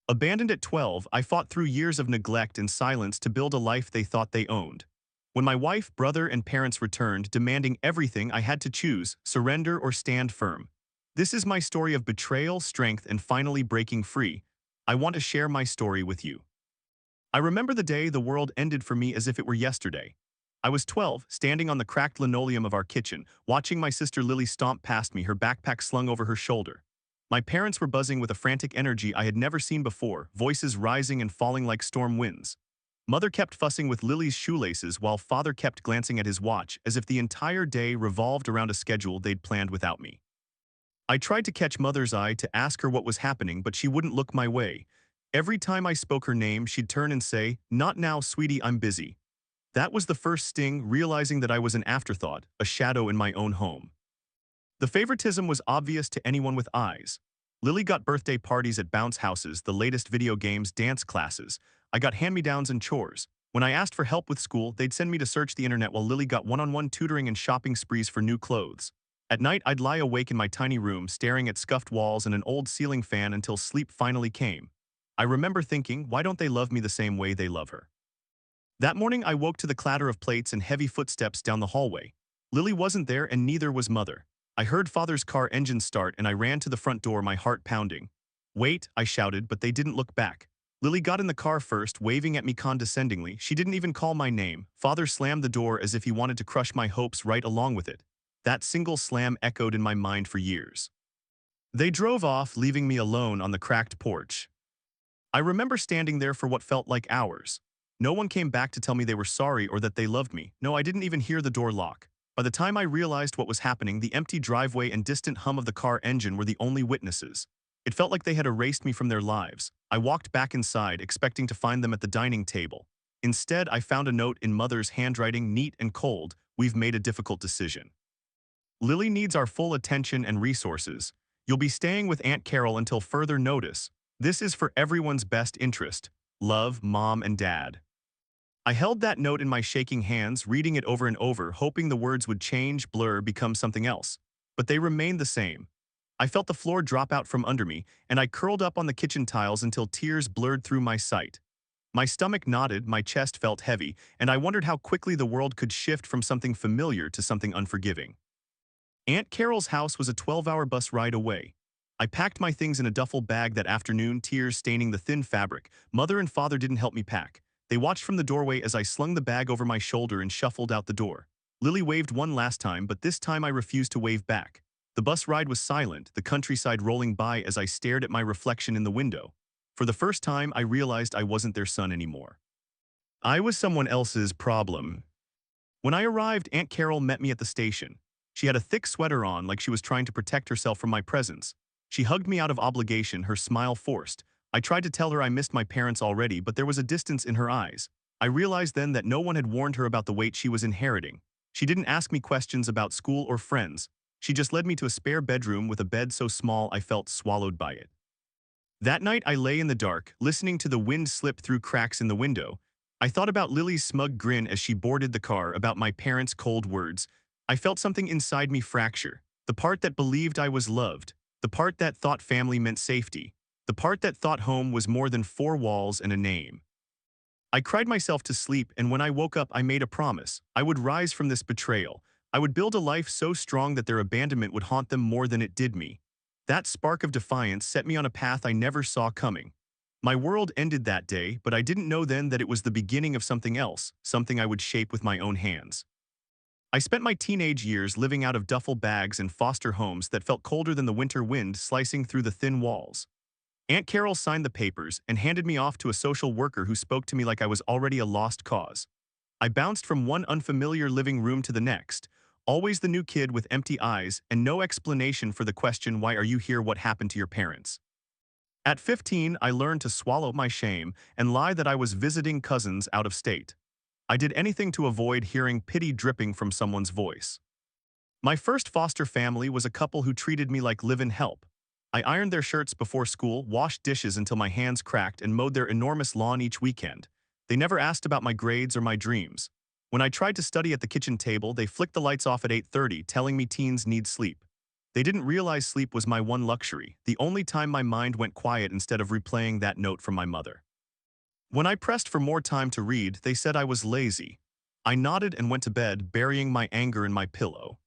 Abandoned at 12, I fought through years of neglect and silence to build a life they thought they owned. When my wife, brother, and parents returned, demanding everything, I had to choose, surrender or stand firm. This is my story of betrayal, strength, and finally breaking free. I want to share my story with you. I remember the day the world ended for me as if it were yesterday. I was 12, standing on the cracked linoleum of our kitchen, watching my sister Lily stomp past me, her backpack slung over her shoulder. My parents were buzzing with a frantic energy I had never seen before, voices rising and falling like storm winds. Mother kept fussing with Lily's shoelaces while father kept glancing at his watch as if the entire day revolved around a schedule they'd planned without me. I tried to catch Mother's eye to ask her what was happening, but she wouldn't look my way. Every time I spoke her name, she'd turn and say, "Not now, sweetie, I'm busy." That was the first sting, realizing that I was an afterthought, a shadow in my own home. The favoritism was obvious to anyone with eyes. Lily got birthday parties at bounce houses, the latest video games, dance classes. I got hand-me-downs and chores. When I asked for help with school, they'd send me to search the internet while Lily got one-on-one tutoring and shopping sprees for new clothes. At night, I'd lie awake in my tiny room, staring at scuffed walls and an old ceiling fan until sleep finally came. I remember thinking, why don't they love me the same way they love her? That morning, I woke to the clatter of plates and heavy footsteps down the hallway. Lily wasn't there and neither was Mother. I heard Father's car engine start and I ran to the front door, my heart pounding. "Wait," I shouted, but they didn't look back. Lily got in the car first, waving at me condescendingly. She didn't even call my name. Father slammed the door as if he wanted to crush my hopes right along with it. That single slam echoed in my mind for years. They drove off, leaving me alone on the cracked porch. I remember standing there for what felt like hours. No one came back to tell me they were sorry or that they loved me. No, I didn't even hear the door lock. By the time I realized what was happening, the empty driveway and distant hum of the car engine were the only witnesses. It felt like they had erased me from their lives. I walked back inside, expecting to find them at the dining table. Instead, I found a note in Mother's handwriting, neat and cold. "We've made a difficult decision. Lily needs our full attention and resources. You'll be staying with Aunt Carol until further notice. This is for everyone's best interest. Love, Mom and Dad." I held that note in my shaking hands, reading it over and over, hoping the words would change, blur, become something else. But they remained the same. I felt the floor drop out from under me, and I curled up on the kitchen tiles until tears blurred through my sight. My stomach knotted, my chest felt heavy, and I wondered how quickly the world could shift from something familiar to something unforgiving. Aunt Carol's house was a 12-hour bus ride away. I packed my things in a duffel bag that afternoon, tears staining the thin fabric. Mother and Father didn't help me pack. They watched from the doorway as I slung the bag over my shoulder and shuffled out the door. Lily waved one last time, but this time I refused to wave back. The bus ride was silent, the countryside rolling by as I stared at my reflection in the window. For the first time, I realized I wasn't their son anymore. I was someone else's problem. When I arrived, Aunt Carol met me at the station. She had a thick sweater on, like she was trying to protect herself from my presence. She hugged me out of obligation, her smile forced. I tried to tell her I missed my parents already, but there was a distance in her eyes. I realized then that no one had warned her about the weight she was inheriting. She didn't ask me questions about school or friends. She just led me to a spare bedroom with a bed so small I felt swallowed by it. That night I lay in the dark, listening to the wind slip through cracks in the window. I thought about Lily's smug grin as she boarded the car, about my parents' cold words. I felt something inside me fracture. The part that believed I was loved. The part that thought family meant safety. The part that thought home was more than four walls and a name. I cried myself to sleep, and when I woke up I made a promise. I would rise from this betrayal. I would build a life so strong that their abandonment would haunt them more than it did me. That spark of defiance set me on a path I never saw coming. My world ended that day, but I didn't know then that it was the beginning of something else, something I would shape with my own hands. I spent my teenage years living out of duffel bags in foster homes that felt colder than the winter wind slicing through the thin walls. Aunt Carol signed the papers and handed me off to a social worker who spoke to me like I was already a lost cause. I bounced from one unfamiliar living room to the next, always the new kid with empty eyes and no explanation for the question, "Why are you here? What happened to your parents?" At 15, I learned to swallow my shame and lie that I was visiting cousins out of state. I did anything to avoid hearing pity dripping from someone's voice. My first foster family was a couple who treated me like live-in help. I ironed their shirts before school, washed dishes until my hands cracked, and mowed their enormous lawn each weekend. They never asked about my grades or my dreams. When I tried to study at the kitchen table, they flicked the lights off at 8:30, telling me teens need sleep. They didn't realize sleep was my one luxury, the only time my mind went quiet instead of replaying that note from my mother. When I pressed for more time to read, they said I was lazy. I nodded and went to bed, burying my anger in my pillow.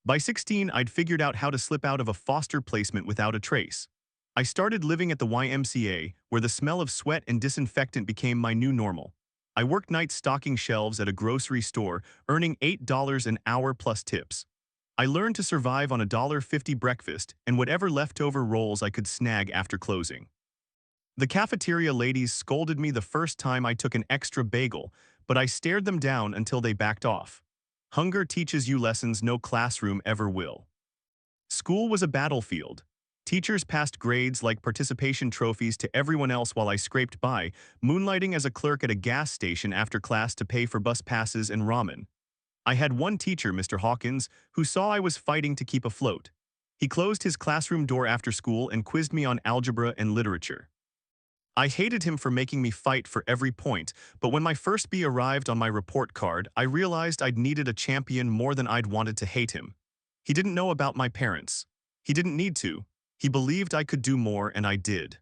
By 16, I'd figured out how to slip out of a foster placement without a trace. I started living at the YMCA, where the smell of sweat and disinfectant became my new normal. I worked nights stocking shelves at a grocery store, earning $8 an hour plus tips. I learned to survive on a $1.50 breakfast and whatever leftover rolls I could snag after closing. The cafeteria ladies scolded me the first time I took an extra bagel, but I stared them down until they backed off. Hunger teaches you lessons no classroom ever will. School was a battlefield. Teachers passed grades like participation trophies to everyone else while I scraped by, moonlighting as a clerk at a gas station after class to pay for bus passes and ramen. I had one teacher, Mr. Hawkins, who saw I was fighting to keep afloat. He closed his classroom door after school and quizzed me on algebra and literature. I hated him for making me fight for every point, but when my first B arrived on my report card, I realized I'd needed a champion more than I'd wanted to hate him. He didn't know about my parents. He didn't need to. He believed I could do more, and I did.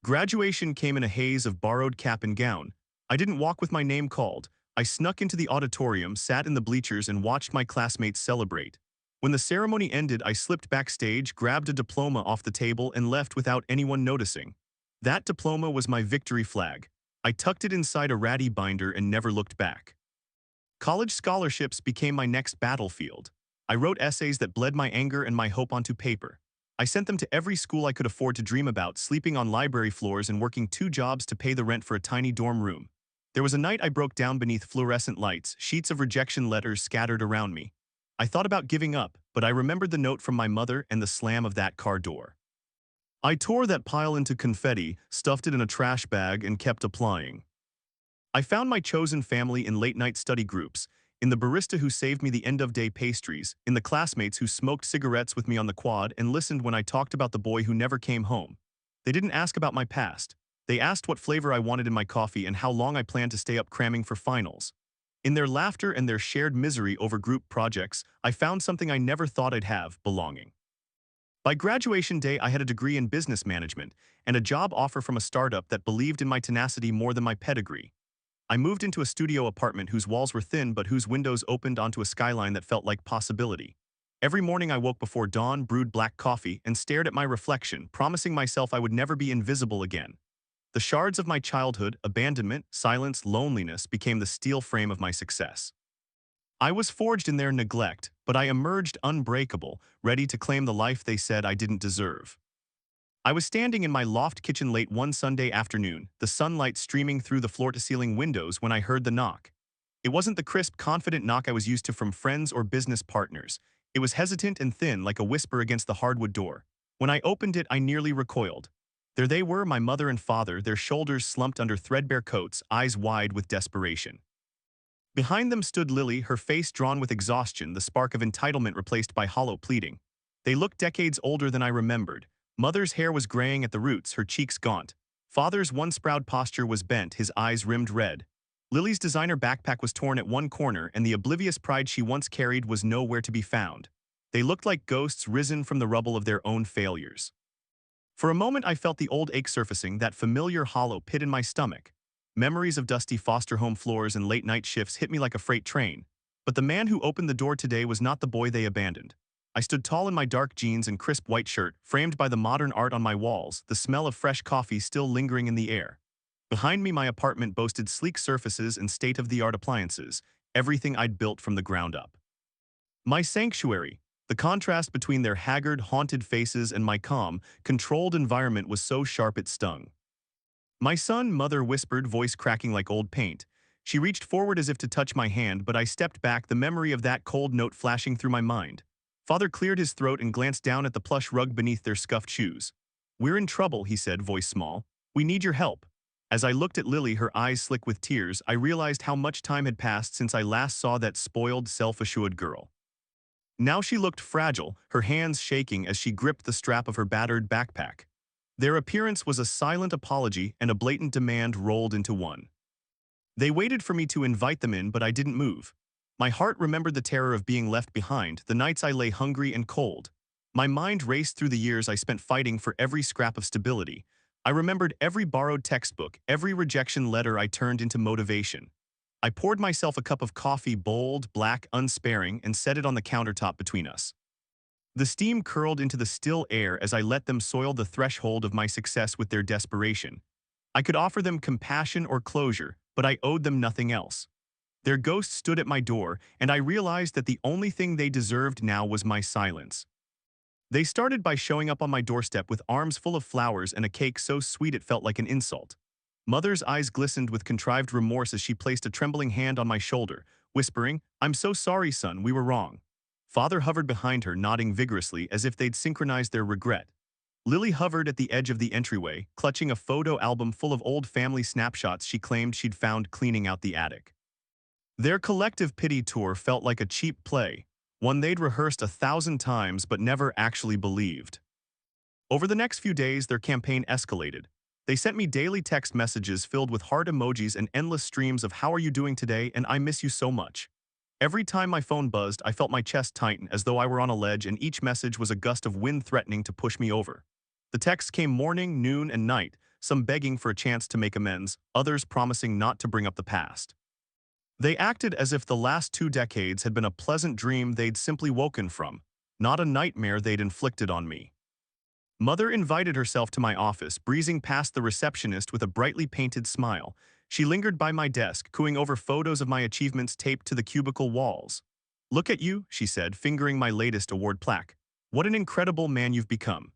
Graduation came in a haze of borrowed cap and gown. I didn't walk with my name called. I snuck into the auditorium, sat in the bleachers, and watched my classmates celebrate. When the ceremony ended, I slipped backstage, grabbed a diploma off the table, and left without anyone noticing. That diploma was my victory flag. I tucked it inside a ratty binder and never looked back. College scholarships became my next battlefield. I wrote essays that bled my anger and my hope onto paper. I sent them to every school I could afford to dream about, sleeping on library floors and working 2 jobs to pay the rent for a tiny dorm room. There was a night I broke down beneath fluorescent lights, sheets of rejection letters scattered around me. I thought about giving up, but I remembered the note from my mother and the slam of that car door. I tore that pile into confetti, stuffed it in a trash bag, and kept applying. I found my chosen family in late-night study groups, in the barista who saved me the end-of-day pastries, in the classmates who smoked cigarettes with me on the quad and listened when I talked about the boy who never came home. They didn't ask about my past. They asked what flavor I wanted in my coffee and how long I planned to stay up cramming for finals. In their laughter and their shared misery over group projects, I found something I never thought I'd have: belonging. By graduation day, I had a degree in business management and a job offer from a startup that believed in my tenacity more than my pedigree. I moved into a studio apartment whose walls were thin but whose windows opened onto a skyline that felt like possibility. Every morning I woke before dawn, brewed black coffee, and stared at my reflection, promising myself I would never be invisible again. The shards of my childhood, abandonment, silence, loneliness, became the steel frame of my success. I was forged in their neglect, but I emerged unbreakable, ready to claim the life they said I didn't deserve. I was standing in my loft kitchen late one Sunday afternoon, the sunlight streaming through the floor-to-ceiling windows, when I heard the knock. It wasn't the crisp, confident knock I was used to from friends or business partners. It was hesitant and thin, like a whisper against the hardwood door. When I opened it, I nearly recoiled. There they were, my mother and father, their shoulders slumped under threadbare coats, eyes wide with desperation. Behind them stood Lily, her face drawn with exhaustion, the spark of entitlement replaced by hollow pleading. They looked decades older than I remembered. Mother's hair was graying at the roots, her cheeks gaunt. Father's once proud posture was bent, his eyes rimmed red. Lily's designer backpack was torn at one corner, and the oblivious pride she once carried was nowhere to be found. They looked like ghosts risen from the rubble of their own failures. For a moment I felt the old ache surfacing, that familiar hollow pit in my stomach. Memories of dusty foster home floors and late-night shifts hit me like a freight train. But the man who opened the door today was not the boy they abandoned. I stood tall in my dark jeans and crisp white shirt, framed by the modern art on my walls, the smell of fresh coffee still lingering in the air. Behind me, my apartment boasted sleek surfaces and state-of-the-art appliances, everything I'd built from the ground up. My sanctuary. The contrast between their haggard, haunted faces and my calm, controlled environment was so sharp it stung. "My son," Mother whispered, voice cracking like old paint. She reached forward as if to touch my hand, but I stepped back, the memory of that cold note flashing through my mind. Father cleared his throat and glanced down at the plush rug beneath their scuffed shoes. "We're in trouble," he said, voice small. "We need your help." As I looked at Lily, her eyes slick with tears, I realized how much time had passed since I last saw that spoiled, self-assured girl. Now she looked fragile, her hands shaking as she gripped the strap of her battered backpack. Their appearance was a silent apology and a blatant demand rolled into one. They waited for me to invite them in, but I didn't move. My heart remembered the terror of being left behind, the nights I lay hungry and cold. My mind raced through the years I spent fighting for every scrap of stability. I remembered every borrowed textbook, every rejection letter I turned into motivation. I poured myself a cup of coffee, bold, black, unsparing, and set it on the countertop between us. The steam curled into the still air as I let them soil the threshold of my success with their desperation. I could offer them compassion or closure, but I owed them nothing else. Their ghost stood at my door, and I realized that the only thing they deserved now was my silence. They started by showing up on my doorstep with arms full of flowers and a cake so sweet it felt like an insult. Mother's eyes glistened with contrived remorse as she placed a trembling hand on my shoulder, whispering, "I'm so sorry, son, we were wrong." Father hovered behind her, nodding vigorously as if they'd synchronized their regret. Lily hovered at the edge of the entryway, clutching a photo album full of old family snapshots she claimed she'd found cleaning out the attic. Their collective pity tour felt like a cheap play, one they'd rehearsed 1,000 times but never actually believed. Over the next few days, their campaign escalated. They sent me daily text messages filled with heart emojis and endless streams of "How are you doing today?" and "I miss you so much." Every time my phone buzzed, I felt my chest tighten as though I were on a ledge, and each message was a gust of wind threatening to push me over. The texts came morning, noon, and night, some begging for a chance to make amends, others promising not to bring up the past. They acted as if the last 2 decades had been a pleasant dream they'd simply woken from, not a nightmare they'd inflicted on me. Mother invited herself to my office, breezing past the receptionist with a brightly painted smile. She lingered by my desk, cooing over photos of my achievements taped to the cubicle walls. "Look at you," she said, fingering my latest award plaque. "What an incredible man you've become."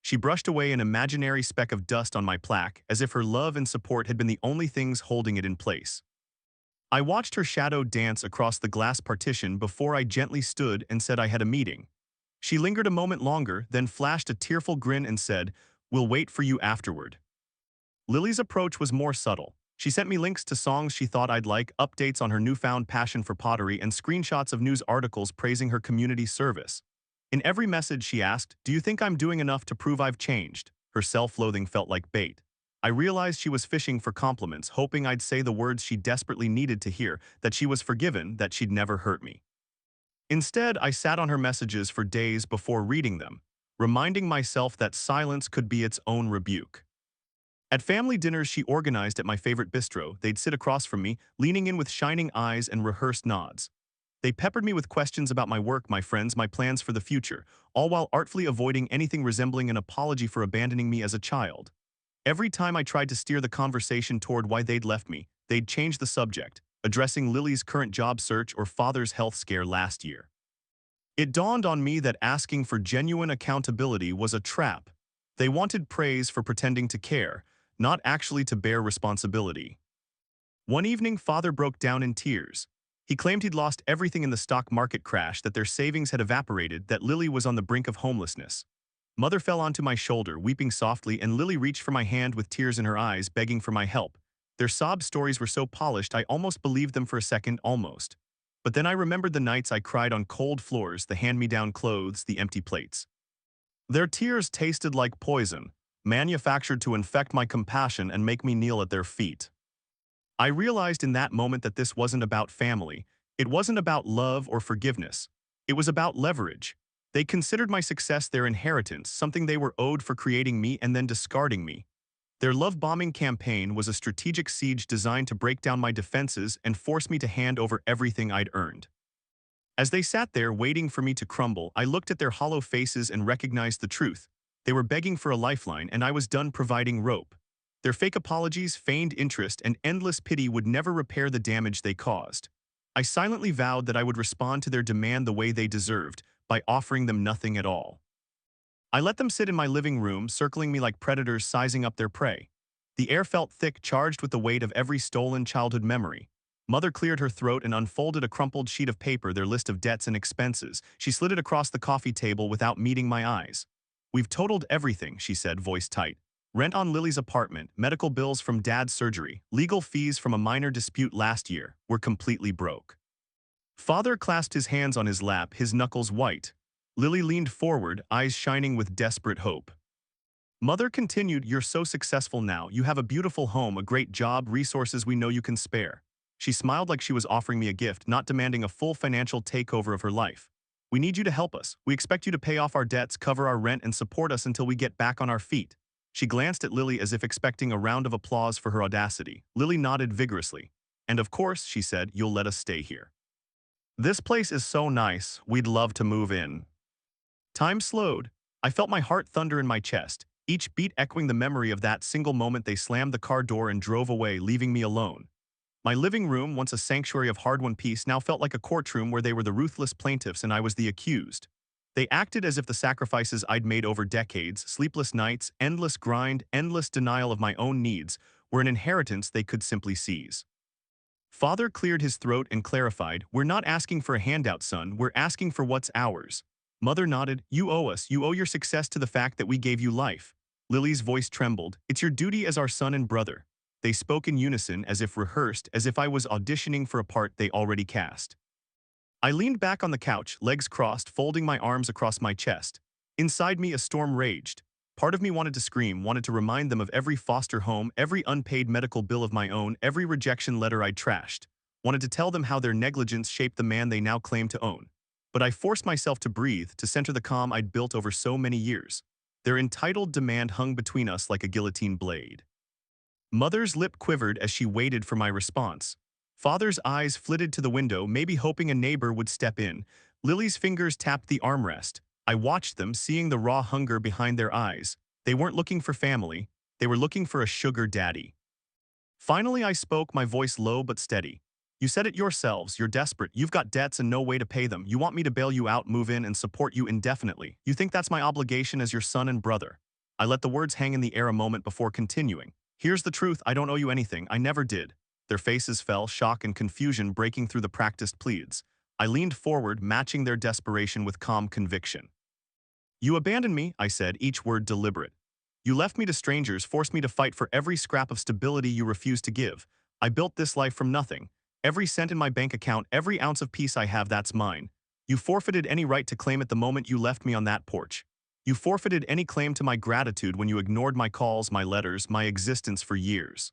She brushed away an imaginary speck of dust on my plaque, as if her love and support had been the only things holding it in place. I watched her shadow dance across the glass partition before I gently stood and said I had a meeting. She lingered a moment longer, then flashed a tearful grin and said, "We'll wait for you afterward." Lily's approach was more subtle. She sent me links to songs she thought I'd like, updates on her newfound passion for pottery, and screenshots of news articles praising her community service. In every message she asked, "Do you think I'm doing enough to prove I've changed?" Her self-loathing felt like bait. I realized she was fishing for compliments, hoping I'd say the words she desperately needed to hear, that she was forgiven, that she'd never hurt me. Instead, I sat on her messages for days before reading them, reminding myself that silence could be its own rebuke. At family dinners she organized at my favorite bistro, they'd sit across from me, leaning in with shining eyes and rehearsed nods. They peppered me with questions about my work, my friends, my plans for the future, all while artfully avoiding anything resembling an apology for abandoning me as a child. Every time I tried to steer the conversation toward why they'd left me, they'd change the subject, addressing Lily's current job search or father's health scare last year. It dawned on me that asking for genuine accountability was a trap. They wanted praise for pretending to care, not actually to bear responsibility. One evening, father broke down in tears. He claimed he'd lost everything in the stock market crash, that their savings had evaporated, that Lily was on the brink of homelessness. Mother fell onto my shoulder, weeping softly, and Lily reached for my hand with tears in her eyes, begging for my help. Their sob stories were so polished I almost believed them for a second, almost. But then I remembered the nights I cried on cold floors, the hand-me-down clothes, the empty plates. Their tears tasted like poison, manufactured to infect my compassion and make me kneel at their feet. I realized in that moment that this wasn't about family. It wasn't about love or forgiveness. It was about leverage. They considered my success their inheritance, something they were owed for creating me and then discarding me. Their love-bombing campaign was a strategic siege designed to break down my defenses and force me to hand over everything I'd earned. As they sat there waiting for me to crumble, I looked at their hollow faces and recognized the truth. They were begging for a lifeline, and I was done providing rope. Their fake apologies, feigned interest, and endless pity would never repair the damage they caused. I silently vowed that I would respond to their demand the way they deserved, by offering them nothing at all. I let them sit in my living room, circling me like predators sizing up their prey. The air felt thick, charged with the weight of every stolen childhood memory. Mother cleared her throat and unfolded a crumpled sheet of paper, their list of debts and expenses. She slid it across the coffee table without meeting my eyes. "We've totaled everything," she said, voice tight. "Rent on Lily's apartment, medical bills from Dad's surgery, legal fees from a minor dispute last year. We're completely broke." Father clasped his hands on his lap, his knuckles white. Lily leaned forward, eyes shining with desperate hope. Mother continued, "You're so successful now. You have a beautiful home, a great job, resources we know you can spare." She smiled like she was offering me a gift, not demanding a full financial takeover of her life. We need you to help us. We expect you to pay off our debts, cover our rent, and support us until we get back on our feet." She glanced at Lily as if expecting a round of applause for her audacity. Lily nodded vigorously. "And of course," she said, "you'll let us stay here. This place is so nice, we'd love to move in." Time slowed. I felt my heart thunder in my chest, each beat echoing the memory of that single moment they slammed the car door and drove away, leaving me alone. My living room, once a sanctuary of hard-won peace, now felt like a courtroom where they were the ruthless plaintiffs and I was the accused. They acted as if the sacrifices I'd made over decades, sleepless nights, endless grind, endless denial of my own needs, were an inheritance they could simply seize. Father cleared his throat and clarified, "We're not asking for a handout, son, we're asking for what's ours." Mother nodded, "You owe us, you owe your success to the fact that we gave you life." Lily's voice trembled, "It's your duty as our son and brother." They spoke in unison, as if rehearsed, as if I was auditioning for a part they already cast. I leaned back on the couch, legs crossed, folding my arms across my chest. Inside me, a storm raged. Part of me wanted to scream, wanted to remind them of every foster home, every unpaid medical bill of my own, every rejection letter I'd trashed. Wanted to tell them how their negligence shaped the man they now claim to own. But I forced myself to breathe, to center the calm I'd built over so many years. Their entitled demand hung between us like a guillotine blade. Mother's lip quivered as she waited for my response. Father's eyes flitted to the window, maybe hoping a neighbor would step in. Lily's fingers tapped the armrest. I watched them, seeing the raw hunger behind their eyes. They weren't looking for family. They were looking for a sugar daddy. Finally, I spoke, my voice low but steady. "You said it yourselves. You're desperate. You've got debts and no way to pay them. You want me to bail you out, move in, and support you indefinitely. You think that's my obligation as your son and brother." I let the words hang in the air a moment before continuing. "Here's the truth. I don't owe you anything. I never did." Their faces fell, shock and confusion breaking through the practiced pleads. I leaned forward, matching their desperation with calm conviction. "You abandoned me," I said, each word deliberate. "You left me to strangers, forced me to fight for every scrap of stability you refused to give. I built this life from nothing. Every cent in my bank account, every ounce of peace I have, that's mine. You forfeited any right to claim it the moment you left me on that porch. You forfeited any claim to my gratitude when you ignored my calls, my letters, my existence for years."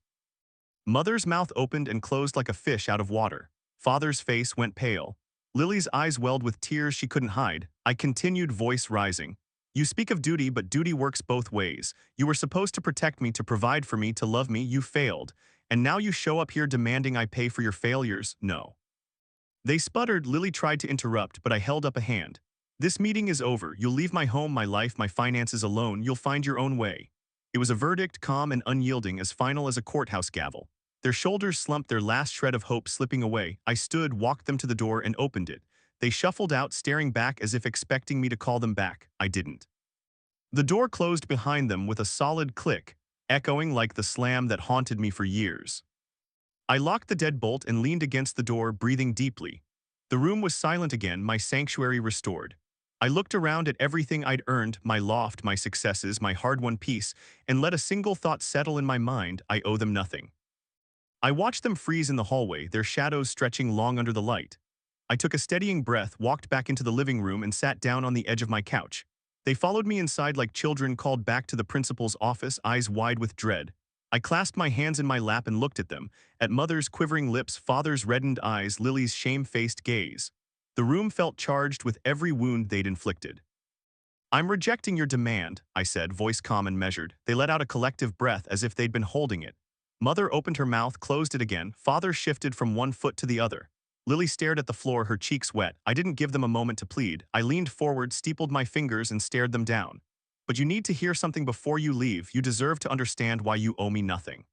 Mother's mouth opened and closed like a fish out of water. Father's face went pale. Lily's eyes welled with tears she couldn't hide. I continued, voice rising. "You speak of duty, but duty works both ways. You were supposed to protect me, to provide for me, to love me. You failed. And now you show up here demanding I pay for your failures? No." They sputtered. Lily tried to interrupt, but I held up a hand. "This meeting is over. You'll leave my home, my life, my finances alone. You'll find your own way." It was a verdict, calm and unyielding, as final as a courthouse gavel. Their shoulders slumped, their last shred of hope slipping away. I stood, walked them to the door, and opened it. They shuffled out, staring back as if expecting me to call them back. I didn't. The door closed behind them with a solid click, echoing like the slam that haunted me for years. I locked the deadbolt and leaned against the door, breathing deeply. The room was silent again, my sanctuary restored. I looked around at everything I'd earned, my loft, my successes, my hard-won peace, and let a single thought settle in my mind: I owe them nothing. I watched them freeze in the hallway, their shadows stretching long under the light. I took a steadying breath, walked back into the living room, and sat down on the edge of my couch. They followed me inside like children called back to the principal's office, eyes wide with dread. I clasped my hands in my lap and looked at them, at Mother's quivering lips, Father's reddened eyes, Lily's shame-faced gaze. The room felt charged with every wound they'd inflicted. "I'm rejecting your demand," I said, voice calm and measured. They let out a collective breath as if they'd been holding it. Mother opened her mouth, closed it again. Father shifted from one foot to the other. Lily stared at the floor, her cheeks wet. I didn't give them a moment to plead. I leaned forward, steepled my fingers, and stared them down. "But you need to hear something before you leave. You deserve to understand why you owe me nothing."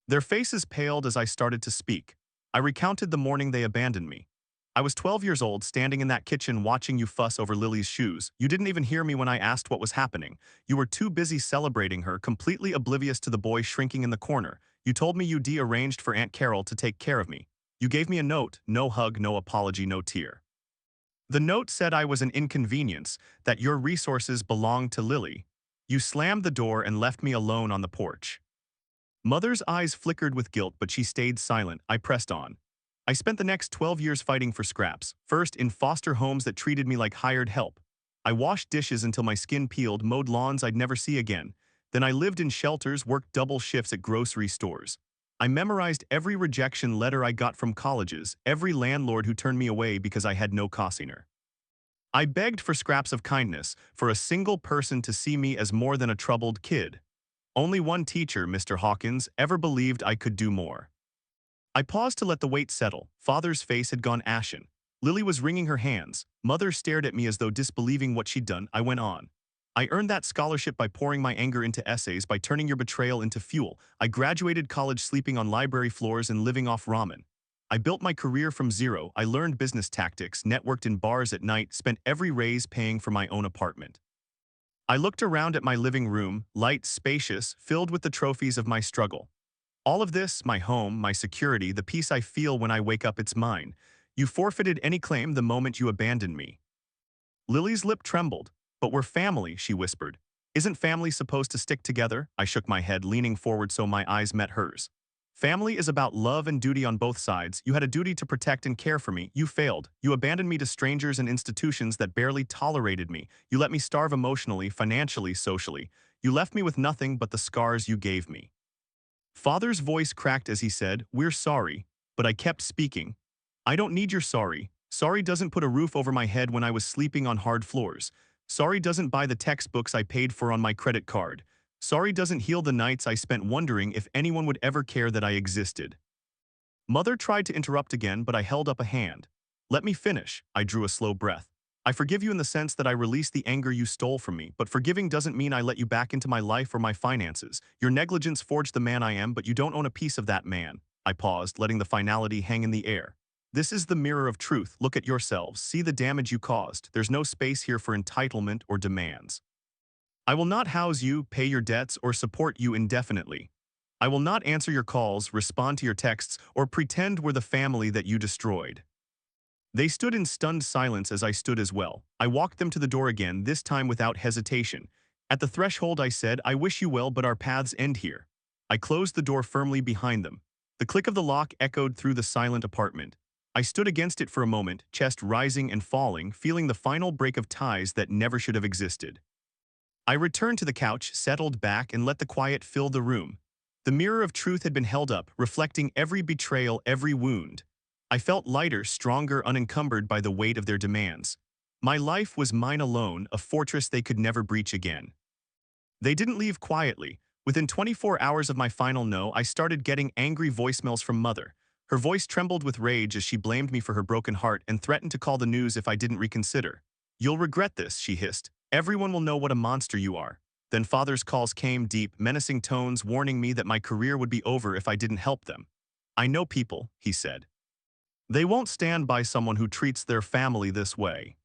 Their faces paled as I started to speak. I recounted the morning they abandoned me. "I was 12 years old, standing in that kitchen watching you fuss over Lily's shoes. You didn't even hear me when I asked what was happening. You were too busy celebrating her, completely oblivious to the boy shrinking in the corner. You told me you arranged for Aunt Carol to take care of me. You gave me a note, no hug, no apology, no tear. The note said I was an inconvenience, that your resources belonged to Lily. You slammed the door and left me alone on the porch." Mother's eyes flickered with guilt, but she stayed silent. I pressed on. "I spent the next 12 years fighting for scraps, first in foster homes that treated me like hired help. I washed dishes until my skin peeled, mowed lawns I'd never see again. Then I lived in shelters, worked double shifts at grocery stores. I memorized every rejection letter I got from colleges, every landlord who turned me away because I had no cosiner. I begged for scraps of kindness, for a single person to see me as more than a troubled kid. Only one teacher, Mr. Hawkins, ever believed I could do more. I paused to let the weight settle. Father's face had gone ashen. Lily was wringing her hands. Mother stared at me as though disbelieving what she'd done. I went on. I earned that scholarship by pouring my anger into essays, by turning your betrayal into fuel. I graduated college sleeping on library floors and living off ramen. I built my career from zero. I learned business tactics, networked in bars at night, spent every raise paying for my own apartment. I looked around at my living room, light, spacious, filled with the trophies of my struggle. All of this, my home, my security, the peace I feel when I wake up, it's mine. You forfeited any claim the moment you abandoned me. Lily's lip trembled. But we're family, she whispered. Isn't family supposed to stick together? I shook my head, leaning forward so my eyes met hers. Family is about love and duty on both sides. You had a duty to protect and care for me. You failed. You abandoned me to strangers and institutions that barely tolerated me. You let me starve emotionally, financially, socially. You left me with nothing but the scars you gave me. Father's voice cracked as he said, "We're sorry," but I kept speaking. "I don't need your sorry. Sorry doesn't put a roof over my head when I was sleeping on hard floors. Sorry doesn't buy the textbooks I paid for on my credit card. Sorry doesn't heal the nights I spent wondering if anyone would ever care that I existed." Mother tried to interrupt again, but I held up a hand. "Let me finish." I drew a slow breath. "I forgive you in the sense that I released the anger you stole from me, but forgiving doesn't mean I let you back into my life or my finances. Your negligence forged the man I am, but you don't own a piece of that man." I paused, letting the finality hang in the air. "This is the mirror of truth. Look at yourselves. See the damage you caused. There's no space here for entitlement or demands. I will not house you, pay your debts, or support you indefinitely. I will not answer your calls, respond to your texts, or pretend we're the family that you destroyed." They stood in stunned silence as I stood as well. I walked them to the door again, this time without hesitation. At the threshold I said, "I wish you well, but our paths end here." I closed the door firmly behind them. The click of the lock echoed through the silent apartment. I stood against it for a moment, chest rising and falling, feeling the final break of ties that never should have existed. I returned to the couch, settled back, and let the quiet fill the room. The mirror of truth had been held up, reflecting every betrayal, every wound. I felt lighter, stronger, unencumbered by the weight of their demands. My life was mine alone, a fortress they could never breach again. They didn't leave quietly. Within 24 hours of my final no, I started getting angry voicemails from Mother. Her voice trembled with rage as she blamed me for her broken heart and threatened to call the news if I didn't reconsider. "You'll regret this," she hissed. "Everyone will know what a monster you are." Then Father's calls came, deep, menacing tones warning me that my career would be over if I didn't help them. "I know people," he said. "They won't stand by someone who treats their family this way."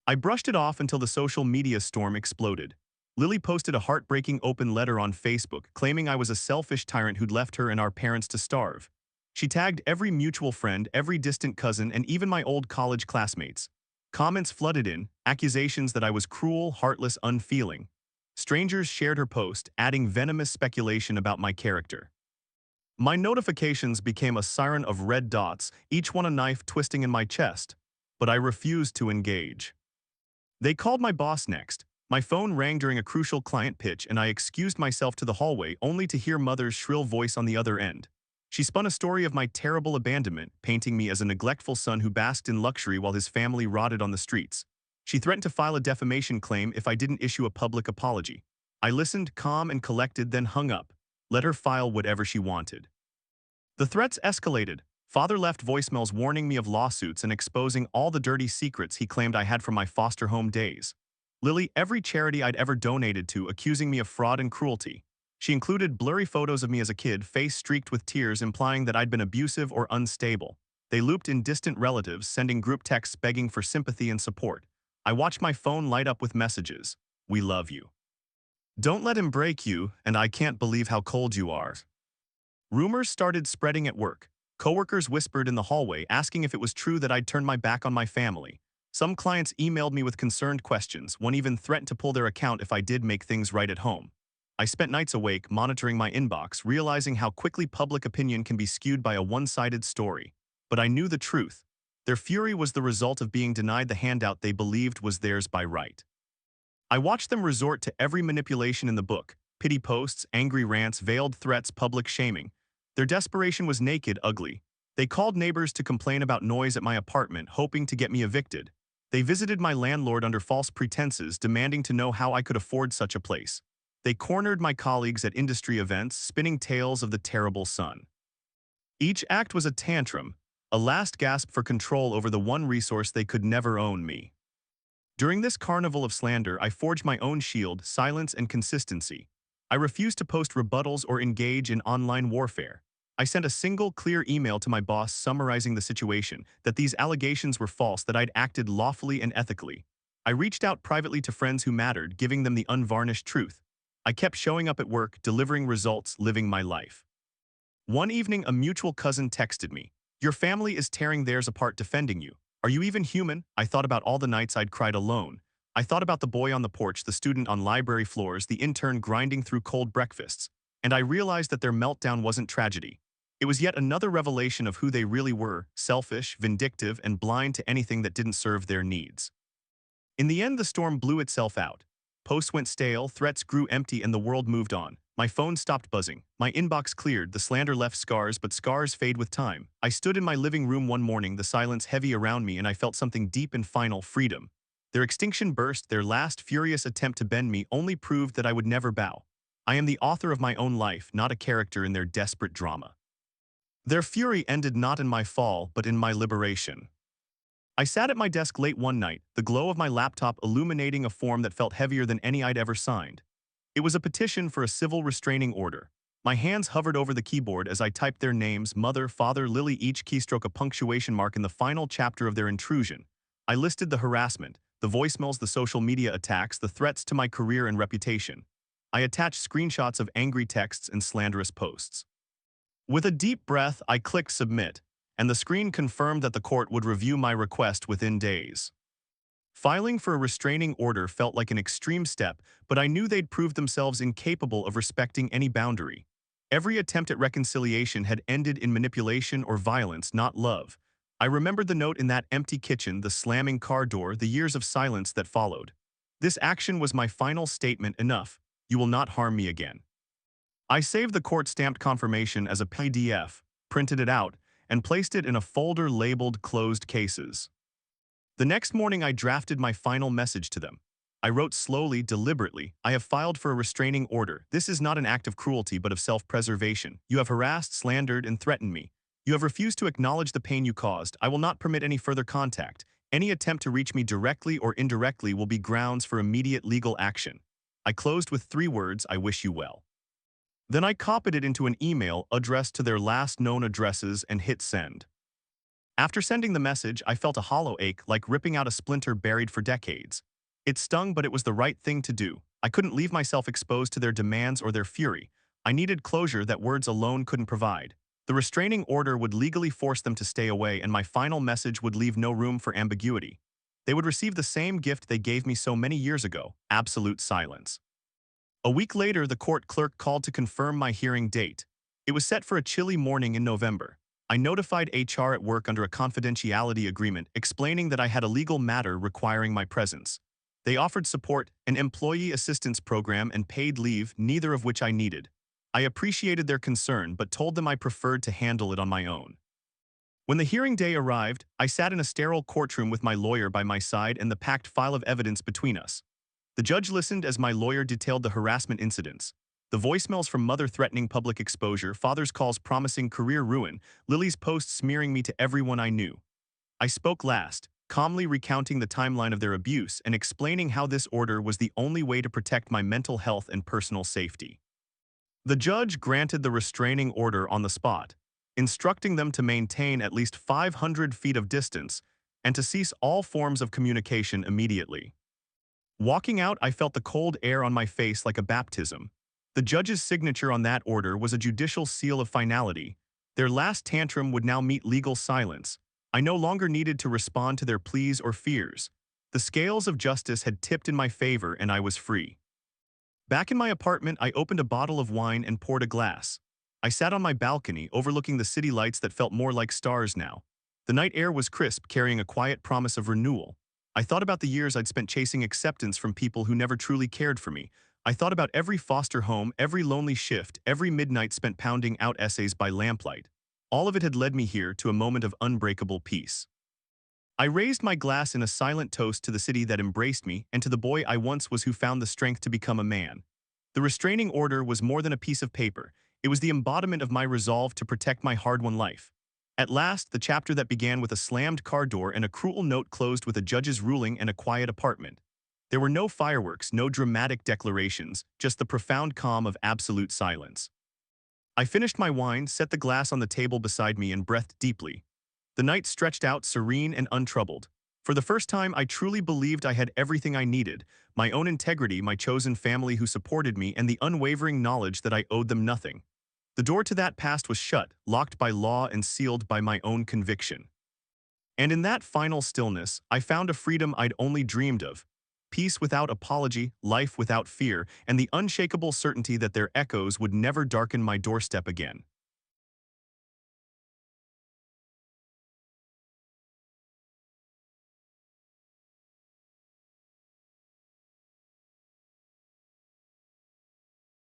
I brushed it off until the social media storm exploded. Lily posted a heartbreaking open letter on Facebook, claiming I was a selfish tyrant who'd left her and our parents to starve. She tagged every mutual friend, every distant cousin, and even my old college classmates. Comments flooded in, accusations that I was cruel, heartless, unfeeling. Strangers shared her post, adding venomous speculation about my character. My notifications became a siren of red dots, each one a knife twisting in my chest, but I refused to engage. They called my boss next. My phone rang during a crucial client pitch, and I excused myself to the hallway only to hear Mother's shrill voice on the other end. She spun a story of my terrible abandonment, painting me as a neglectful son who basked in luxury while his family rotted on the streets. She threatened to file a defamation claim if I didn't issue a public apology. I listened, calm and collected, then hung up. Let her file whatever she wanted. The threats escalated. Father left voicemails warning me of lawsuits and exposing all the dirty secrets he claimed I had from my foster home days. Lily, every charity I'd ever donated to, accusing me of fraud and cruelty. She included blurry photos of me as a kid, face streaked with tears, implying that I'd been abusive or unstable. They looped in distant relatives, sending group texts begging for sympathy and support. I watched my phone light up with messages. "We love you. Don't let him break you, and I can't believe how cold you are." Rumors started spreading at work. Coworkers whispered in the hallway, asking if it was true that I'd turned my back on my family. Some clients emailed me with concerned questions. One even threatened to pull their account if I did make things right at home. I spent nights awake, monitoring my inbox, realizing how quickly public opinion can be skewed by a one-sided story. But I knew the truth. Their fury was the result of being denied the handout they believed was theirs by right. I watched them resort to every manipulation in the book: pity posts, angry rants, veiled threats, public shaming. Their desperation was naked, ugly. They called neighbors to complain about noise at my apartment, hoping to get me evicted. They visited my landlord under false pretenses, demanding to know how I could afford such a place. They cornered my colleagues at industry events, spinning tales of the terrible son. Each act was a tantrum, a last gasp for control over the one resource they could never own: me. During this carnival of slander, I forged my own shield: silence and consistency. I refused to post rebuttals or engage in online warfare. I sent a single, clear email to my boss summarizing the situation, that these allegations were false, that I'd acted lawfully and ethically. I reached out privately to friends who mattered, giving them the unvarnished truth. I kept showing up at work, delivering results, living my life. One evening, a mutual cousin texted me, "Your family is tearing theirs apart defending you. Are you even human?" I thought about all the nights I'd cried alone. I thought about the boy on the porch, the student on library floors, the intern grinding through cold breakfasts. And I realized that their meltdown wasn't tragedy. It was yet another revelation of who they really were: selfish, vindictive, and blind to anything that didn't serve their needs. In the end, the storm blew itself out. Posts went stale, threats grew empty, and the world moved on. My phone stopped buzzing. My inbox cleared. The slander left scars, but scars fade with time. I stood in my living room one morning, the silence heavy around me, and I felt something deep and final: freedom. Their extinction burst, their last furious attempt to bend me, only proved that I would never bow. I am the author of my own life, not a character in their desperate drama. Their fury ended not in my fall, but in my liberation. I sat at my desk late one night, the glow of my laptop illuminating a form that felt heavier than any I'd ever signed. It was a petition for a civil restraining order. My hands hovered over the keyboard as I typed their names: Mother, Father, Lily, each keystroke a punctuation mark in the final chapter of their intrusion. I listed the harassment, the voicemails, the social media attacks, the threats to my career and reputation. I attached screenshots of angry texts and slanderous posts. With a deep breath, I clicked submit, and the screen confirmed that the court would review my request within days. Filing for a restraining order felt like an extreme step, but I knew they'd proved themselves incapable of respecting any boundary. Every attempt at reconciliation had ended in manipulation or violence, not love. I remembered the note in that empty kitchen, the slamming car door, the years of silence that followed. This action was my final statement: enough. You will not harm me again. I saved the court-stamped confirmation as a PDF, printed it out, and placed it in a folder labeled "Closed Cases." The next morning, I drafted my final message to them. I wrote slowly, deliberately: I have filed for a restraining order. This is not an act of cruelty, but of self-preservation. You have harassed, slandered, and threatened me. You have refused to acknowledge the pain you caused. I will not permit any further contact. Any attempt to reach me directly or indirectly will be grounds for immediate legal action. I closed with 3 words: I wish you well. Then I copied it into an email addressed to their last known addresses and hit send. After sending the message, I felt a hollow ache, like ripping out a splinter buried for decades. It stung, but it was the right thing to do. I couldn't leave myself exposed to their demands or their fury. I needed closure that words alone couldn't provide. The restraining order would legally force them to stay away, and my final message would leave no room for ambiguity. They would receive the same gift they gave me so many years ago: absolute silence. A week later, the court clerk called to confirm my hearing date. It was set for a chilly morning in November. I notified HR at work under a confidentiality agreement, explaining that I had a legal matter requiring my presence. They offered support, an employee assistance program, and paid leave, neither of which I needed. I appreciated their concern, but told them I preferred to handle it on my own. When the hearing day arrived, I sat in a sterile courtroom with my lawyer by my side and the packed file of evidence between us. The judge listened as my lawyer detailed the harassment incidents: the voicemails from Mother threatening public exposure, Father's calls promising career ruin, Lily's posts smearing me to everyone I knew. I spoke last, calmly recounting the timeline of their abuse and explaining how this order was the only way to protect my mental health and personal safety. The judge granted the restraining order on the spot, instructing them to maintain at least 500 feet of distance and to cease all forms of communication immediately. Walking out, I felt the cold air on my face like a baptism. The judge's signature on that order was a judicial seal of finality. Their last tantrum would now meet legal silence. I no longer needed to respond to their pleas or fears. The scales of justice had tipped in my favor, and I was free. Back in my apartment, I opened a bottle of wine and poured a glass. I sat on my balcony, overlooking the city lights that felt more like stars now. The night air was crisp, carrying a quiet promise of renewal. I thought about the years I'd spent chasing acceptance from people who never truly cared for me. I thought about every foster home, every lonely shift, every midnight spent pounding out essays by lamplight. All of it had led me here, to a moment of unbreakable peace. I raised my glass in a silent toast to the city that embraced me and to the boy I once was who found the strength to become a man. The restraining order was more than a piece of paper. It was the embodiment of my resolve to protect my hard-won life. At last, the chapter that began with a slammed car door and a cruel note closed with a judge's ruling and a quiet apartment. There were no fireworks, no dramatic declarations, just the profound calm of absolute silence. I finished my wine, set the glass on the table beside me and breathed deeply. The night stretched out serene and untroubled. For the first time, I truly believed I had everything I needed, my own integrity, my chosen family who supported me, and the unwavering knowledge that I owed them nothing. The door to that past was shut, locked by law and sealed by my own conviction. And in that final stillness, I found a freedom I'd only dreamed of. Peace without apology, life without fear, and the unshakable certainty that their echoes would never darken my doorstep again.